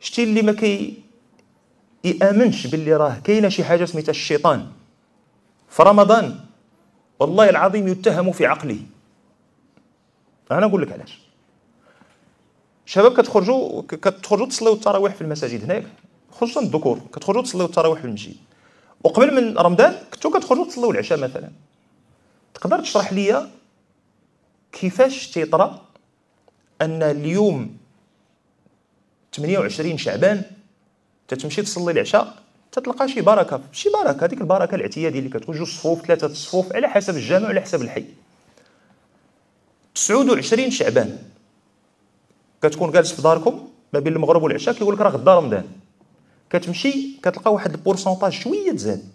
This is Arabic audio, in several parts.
شتي اللي ما يامنش باللي راه كاينه شي حاجه سميتها الشيطان في رمضان، والله العظيم يتهم في عقله. انا نقول لك علاش. شباب كتخرجوا تصليو التراويح في المساجد هناك، خصوصا الذكور كتخرجوا تصليو التراويح في المسجد، وقبل من رمضان كنتو كتخرجوا تصليو العشاء مثلا. تقدر تشرح لي كيفاش تيطرا ان اليوم 28 شعبان تتمشي تصلي العشاء تتلقى شي بركه، هذيك البركه الاعتياديه اللي كتكون 2 صفوف 3 الصفوف على حسب الجامع وعلى حسب الحي. 29 شعبان كتكون جالس في داركم ما بين المغرب والعشاء، كيقول لك راه غدا رمضان، كتمشي كتلقى واحد البورسونطاج شويه تزاد.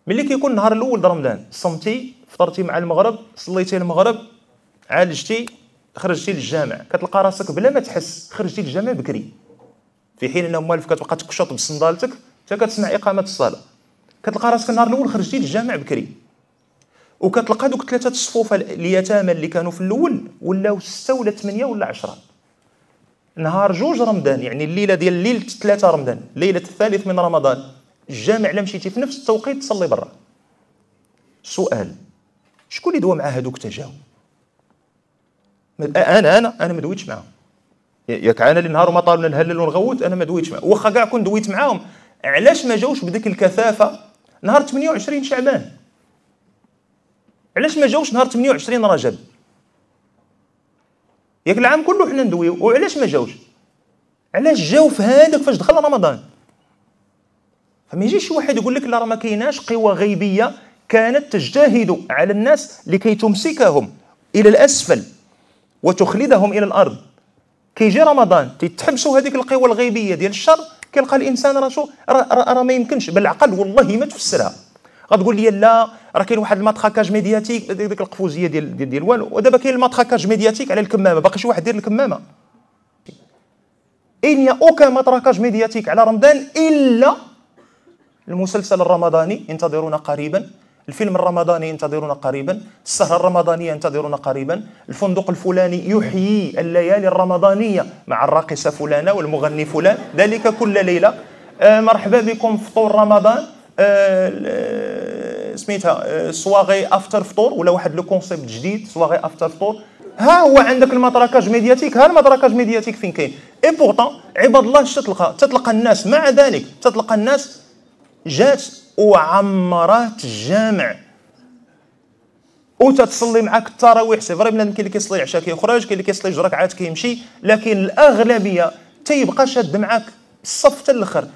ملي كيكون النهار الاول د رمضان صمتي، فطرتي مع المغرب، صليتي المغرب، عالجتي، خرجتي للجامع، كتلقى راسك بلا ما تحس خرجتي للجامع بكري، في حين ان موالف كتبقى تكشط بصندالتك حتى كتسمع اقامه الصلاه. كتلقى راسك النهار الاول خرجتي للجامع بكري، وكتلقى دوك 3 الصفوف اليتامى اللي كانوا في الاول ولاو 6 ولا 8 ولا 10. نهار 2 رمضان، يعني الليله ديال ليله 3 رمضان، ليله الثالث من رمضان، الجامع لا مشيتي في نفس التوقيت تصلي برا. سؤال، شكون اللي دوا مع هذوك تجاو؟ انا ما دويتش معاهم. ياك انا اللي نهار ما طالنا نهلل ونغوت انا ما دويتش معاهم، واخا كاع كون دويت معاهم علاش ما جاوش بديك الكثافه نهار 28 شعبان؟ علاش ما جاوش نهار 28 رجب؟ ياك العام كله حنا ندويو، وعلاش ما جاوش؟ علاش جاو في هذاك فاش دخل رمضان؟ فما يجيش شي واحد يقول لك لا راه ما كايناش قوى غيبيه كانت تجتهد على الناس لكي تمسكهم الى الاسفل وتخلدهم الى الارض. كيجي رمضان تتحبسوا هذيك القوى الغيبيه ديال الشر، كيلقى الانسان راسو راه ما يمكنش بالعقل والله ما تفسرها. غتقول لي لا راه كاين واحد الماتراكاج ميدياتيك، ديك القفوزيه ديال والو، ودابا كاين الماتراكاج ميدياتيك على الكمامه، باقي شي واحد دير الكمامه. إن يا اوكا ماتراكاج ميدياتيك على رمضان الا المسلسل الرمضاني انتظرونا قريبا، الفيلم الرمضاني انتظرونا قريبا، السهرة الرمضانية انتظرونا قريبا، الفندق الفلاني يحيي الليالي الرمضانية مع الراقصة فلانة والمغني فلان، ذلك كل ليلة. مرحبا بكم فطور رمضان، سميتها سواغي افتر فطور، ولا واحد لو كونسيبت جديد سواغي افتر فطور. ها هو عندك الماتراكاج ميدياتيك، ها الماتراكاج ميدياتيك فين كاين؟ اي بورطون عباد الله اش تتلقى الناس مع ذلك، تتلقى الناس جات وعمرات الجامع وتتصلي معاك التراويح. سي فري بنادم كاين اللي كيصلي العشاء كيخرج، كاين اللي كيصلي 2 ركعات كيمشي، لكن الاغلبيه تيبقى شاد معاك الصف حتى الاخر.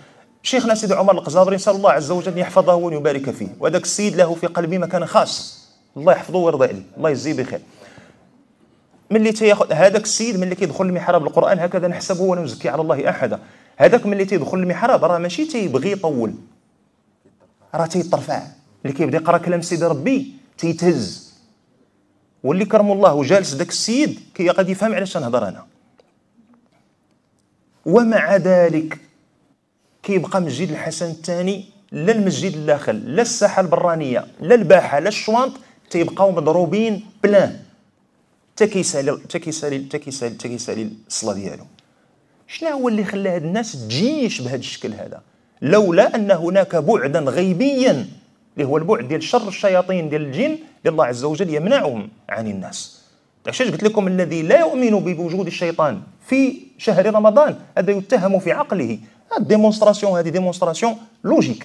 شيخنا سيدي عمر القزابري نسال الله عز وجل ان يحفظه ويبارك فيه، وهذاك السيد له في قلبي مكان خاص، الله يحفظه ويرضى عليه، الله يجزيه بخير. ملي تياخذ هذاك السيد ملي كيدخل المحراب القران هكذا نحسبه ولا نزكي على الله احدا، هذاك ملي تيدخل المحراب راه ماشي تيبغي يطول، راه تيطرفع. اللي كيبدا يقرا كلام سيدي ربي تيتهز، واللي كرم الله وجالس داك السيد كي غادي يفهم علاش نهضر انا. ومع ذلك كيبقى مسجد الحسن الثاني، لا المسجد الاخر، لا الساحه البرانيه، لا الباحه، لا الشوانط، تيبقاو مضروبين بلان حتى كيسالي الصلاه ديالو. شنو هو اللي خلى هاد الناس تجيش بهذا الشكل هذا؟ لولا ان هناك بعدا غيبيا اللي هو البعد ديال شر الشياطين ديال الجن ديال الله عز وجل يمنعهم عن الناس. داكشي قلت لكم الذي لا يؤمن بوجود الشيطان في شهر رمضان هذا يتهم في عقله. هذه ديمونستراسيون لوجيك.